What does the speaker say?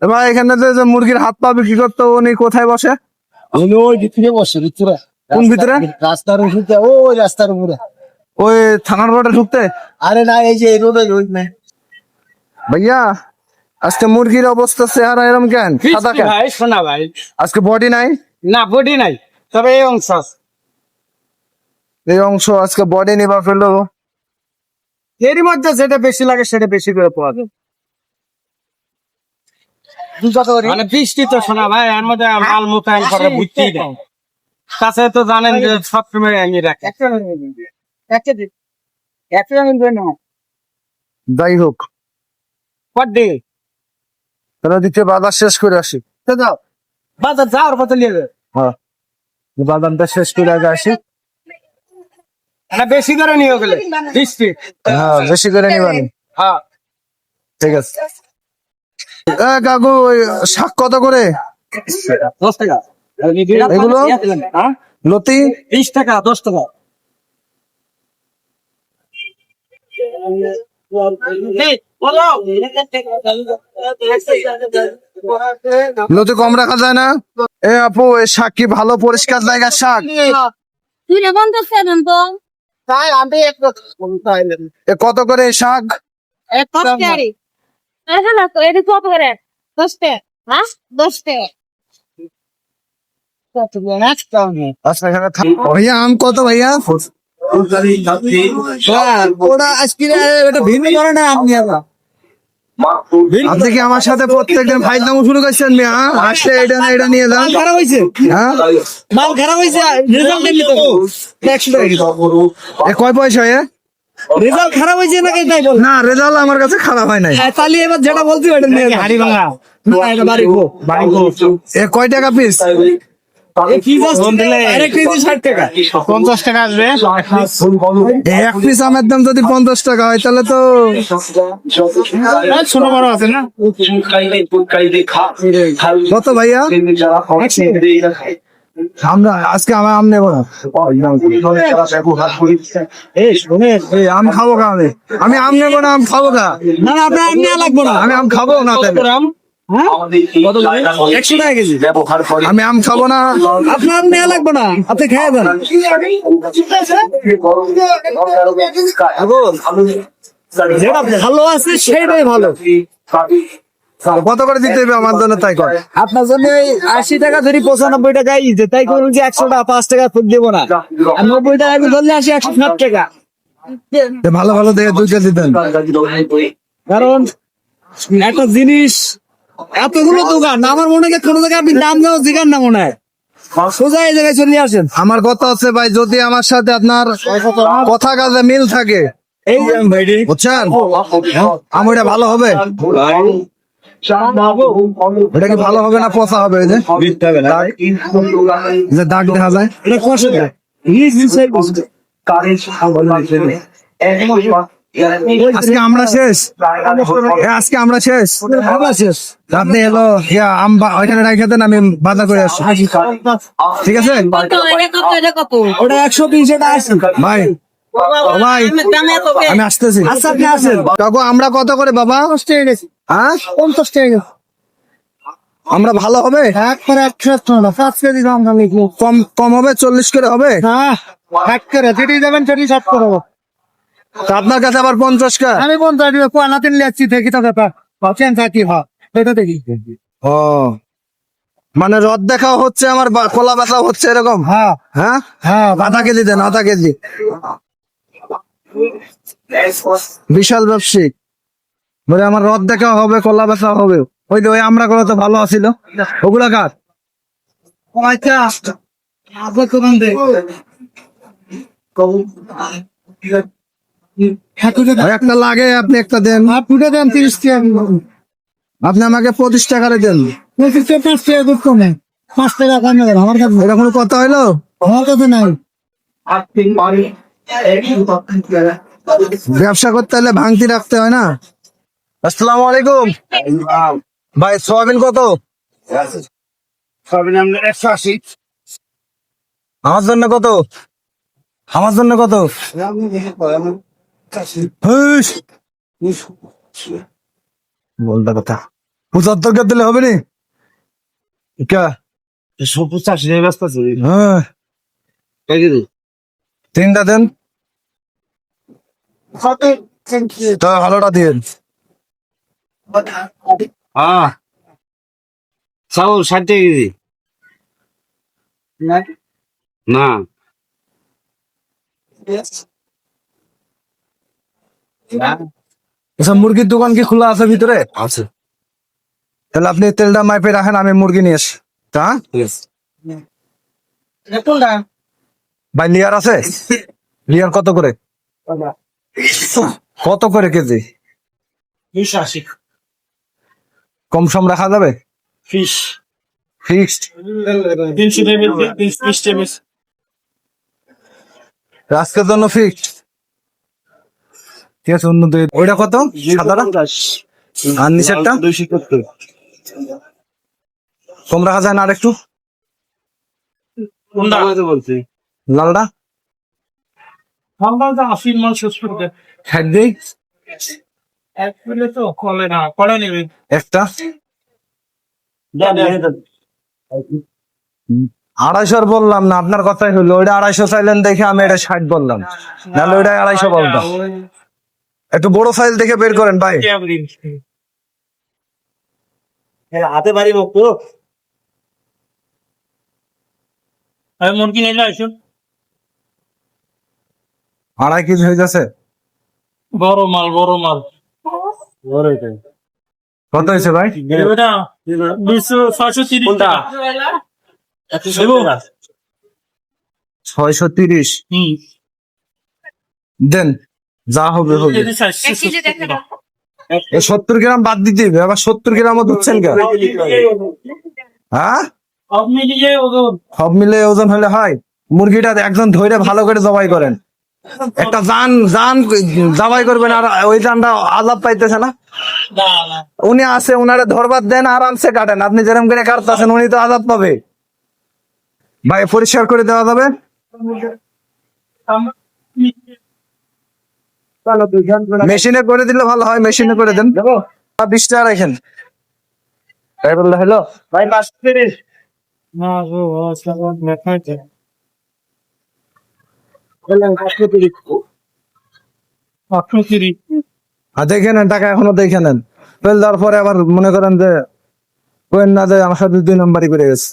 ভাই এখানে যে মুরগির হাত পা বিক্রি করতো উনি কোথায় বসে? ওই ভিতরে বসে ভিতরে। কোন ভিতরে? রাস্তার উপরে, ওই রাস্তার উপরে। ওই থানার রোডে ঢুকতে? আরে না, এই যে রোডে রোড না। ভাইয়া আজকে মুরগির অবস্থা চেহারা এরম কেন? সাদা কেন? ভাই শোনা ভাই, আজকে বডি নাই? না বডি নাই, তবে এই অংশ আছে। এই অংশ আজকে বডি নিবা ফেললো। এরই মধ্যে যেটা বেশি লাগে সেটা বেশি করে পাওয়া যায়। মানে বৃষ্টি তো শোনা ভাই, এর মধ্যে মাল মোতায়েন করে বুঝতেই নেই। কাছে তো জানেন যে সবসময় আমি রাখি। যাই হোক, পড্ডি তাহলে দিতে বাজার শেষ করে আসি। যাও, বাজার যাওয়ার পথে নিয়ে যাবে। হ্যাঁ, বাজারটা শেষ করে আগে আসি। না বেশি করে নিয়ে গেলে বৃষ্টি। হ্যাঁ, বেশি করে নিবানি। হ্যাঁ ঠিক আছে। কাকু ওই শাক কত করে? 10 টাকা। এগুলো? হ্যাঁ লতি 20 টাকা, 10 টাকা। লতি কম রাখা যায় না? এ আপু, এই শাক কি ভালো পরিষ্কার জায়গার শাক? এ কত করে এই শাক? আচ্ছা, এখানে ভাইয়া আম কত ভাইয়া? ওরা আজকে একটা ভিন্ন ধরনের আম নিয়ে আসা। আপনি কি আমার সাথে প্রত্যেকদিন ফাইজলামো শুরু করছেন? মিয়া আসলে এটা না এটা নিয়ে যান। খারাপ হয়েছে, হ্যাঁ, মাল খারাপ হয়েছে, রেজাল্ট নেই তো। 100 টাকা কিলো। এ কয় পয়সা? রেজাল্ট খারাপ হয়েছে নাকি তাই বল। না, রেজাল্ট আমার কাছে খারাপ হয় নাই। তাহলে এবার যেটা বলছি ওটা নিয়ে যান। হাড়ি ভাঙা না, এটা বাড়িকো। এ কয় টাকা পিস? এই পিস আসছে, আরেক কেজি 60 টাকা। 50 টাকা আসবে। এক পিস আমের দাম যদি 50 টাকা হয় তাহলে তো ছোট বড় আছে না? কত ভাইয়া? আমরা আজকে আমার আম নেবো না। এই শুনেন, এই আম খাবো কা? আমি আম নেবো না, আম খাবো কা? না না আপনার আম নেওয়া লাগবে না। আমি আম খাবো না তাহলে। হ্যাঁ? 100 টাকা কেজি। আমি আম খাবো না। আপনার আম নেওয়া লাগবে না, আপনি খেয়ে যান। যেটা ভালো আছে সেটাই ভালো। কত করে দিতে হবে আমার জন্য তাই কর। আপনার জন্য এই 80 টাকা ধরি 95 টাকা ইতে, তাই করুন যে 100 টাকা 5 টাকা ফুট দেবো না। আর 90 টাকা ধরলে আসি 160 টাকা। এ ভালো ভালো দেখে 2 কেজি দেন। কারণ একটা জিনিস, এতগুলো দোকান, আমার মনে হয় কোনো জায়গায় আপনি দাম দেওয়া জিগান না মনে হয়, সোজা এই জায়গায় চলে আসেন। আমার কথা হচ্ছে ভাই, যদি আমার সাথে আপনার কথা কাজে মিল থাকে, এই যে ভাইডি বুঝছেন, আমি এটা ভালো হবে। এটা কি ভালো হবে না পচা হবে? এই যে দাগ দেখা যায়। এটা কষে দেয়। আজকে আমরা শেষ। আজকে আমরা শেষ। আমরা শেষ। আপনি এলো আম ওইখানে রেখে দেন, আমি বাজার করে আসছি। ঠিক আছে ওটা 120 টাকা আছে ভাই। ভাই আমি আসতেছি। আচ্ছা আপনি আসেন। কাকু আমরা কত করে বাবা? 50 টাকা গেছি, হ্যাঁ, 50 টাকা গেছি। আমরা ভালো হবে? একবারে 100 না, 5 কেজি দাম দাম লিখলো। কম কম হবে? 40 করে হবে? হ্যাঁ, এক করে যেটি দেবেন সেটি 60 করবো। তা আপনার কাছে আবার 50 কা? আমি 50 টাকা কোয়ানা তিন লিয়াচ্ছি থেকে তো ব্যাপার। ভাবছেন থাকি হ্যাঁ, এটা দেখি। ও মানে রদ দেখাও হচ্ছে, আমার কলা ব্যথা হচ্ছে এরকম? হ্যাঁ হ্যাঁ, হ্যাঁ, আধা কেজি দেন, আধা কেজি। বিশাল ব্যবসায়িক বলে আমার রদ দেখা হবে, কলা ব্যথা হবে। ওই যে ওই আমরা গুলো তো ভালো আছিল, ওগুলা কার? ওই একটা লাগে, আপনি একটা দেন। পুটে দেন 30 টাকা। আপনি আমাকে 25 টাকারে দেন। 25 টাকা 5 টাকা দুধ কমে, 5 টাকা কমে দেন আমার কাছে। এটা কোনো কথা হইলো? আমার কাছে নাই। ব্যবসা করতে হলে ভাঙতি রাখতে হয় না? আসসালামু আলাইকুম ভাই। সোয়াবিন কত? সবই আমরা 180। আমার জন্য কত? আমার জন্য কত? হুস, বলটা কথা। 75 কে দিলে হবে নি কে? 85 ব্যস্ত আছে হ্যাঁ, তিনটা দেন তা ভালোটা দিন। হ্যাঁ চাউল 60 টাকা কেজি না আচ্ছা, মুরগির দোকান কি খোলা আছে ভিতরে? আছে তাহলে আপনি তেলটা মাইপে রাখেন, আমি মুরগি নিয়ে আসি। তা ঠিক আছে ভাই লিয়ার আছে? লিয়ার কত করে? কত করে কেজি? 280 কম সম রাখা যাবে? ফিশ ফিক্সড 300 টাকা 20 টাকা আজকের জন্য ফিক্সড। ঠিক আছে, উন্নত। ওইটা কত সাদাটা? আর নিচেরটা 270 কম রাখা যায় না আর একটু? কোনটা বলছি লালটা হালকা 80 মান 70 ষাট দিই এক মিলে তো কলে না করে নেবে একটা। দেন 250 বললাম না, আপনার কথাই হলো। ওইটা 250 চাইলেন দেখে আমি এটা 60 বললাম, নাহলে ওইটা 250 বলতাম। একটু বড় সাইজ দেখে বের করেন ভাই। হাতে বাড়ি বকতো আমি মন কি নিয়ে আসুন 2.5 কেজি হয়ে যাচ্ছে। বড় মাল বড় কত হয়েছে ভাই? এটা 630 টাকা 630 দেন, যা হবে হবে। 70 গ্রাম বাদ দিতে হবে, আবার 70 গ্রামও দিচ্ছেন কেন? হ্যাঁ, আপনি দিয়ে ওজন সব মিলে ওজন হলে হয়? মুরগিটা একজন ধরে ভালো করে জবাই করেন, একটা জান জান জবাই করবেন, আর ওই জানটা আলাপ পাইতেছে না। না না উনি আছে, উনারে ধরবার দেন, আরামসে কাটেন। আপনি যেরকম করে কাটতেছেন উনি তো আজাদ পাবে। ভাই পরিষ্কার করে দেওয়া যাবে? মেশিনে করে দিলে ভালো হয়, মেশিনে করে দেন। 20 টাকা রাখেন। হ্যালো ভাই 530 না গো সাবান মেখাইতে বলেন 530 আর দেখে নেন, টাকা এখনো দেখে নেন। ফেল দেওয়ার পরে আবার মনে করেন যে কোয়েন না যে আমার সাথে 2 নাম্বারই করে গেছে।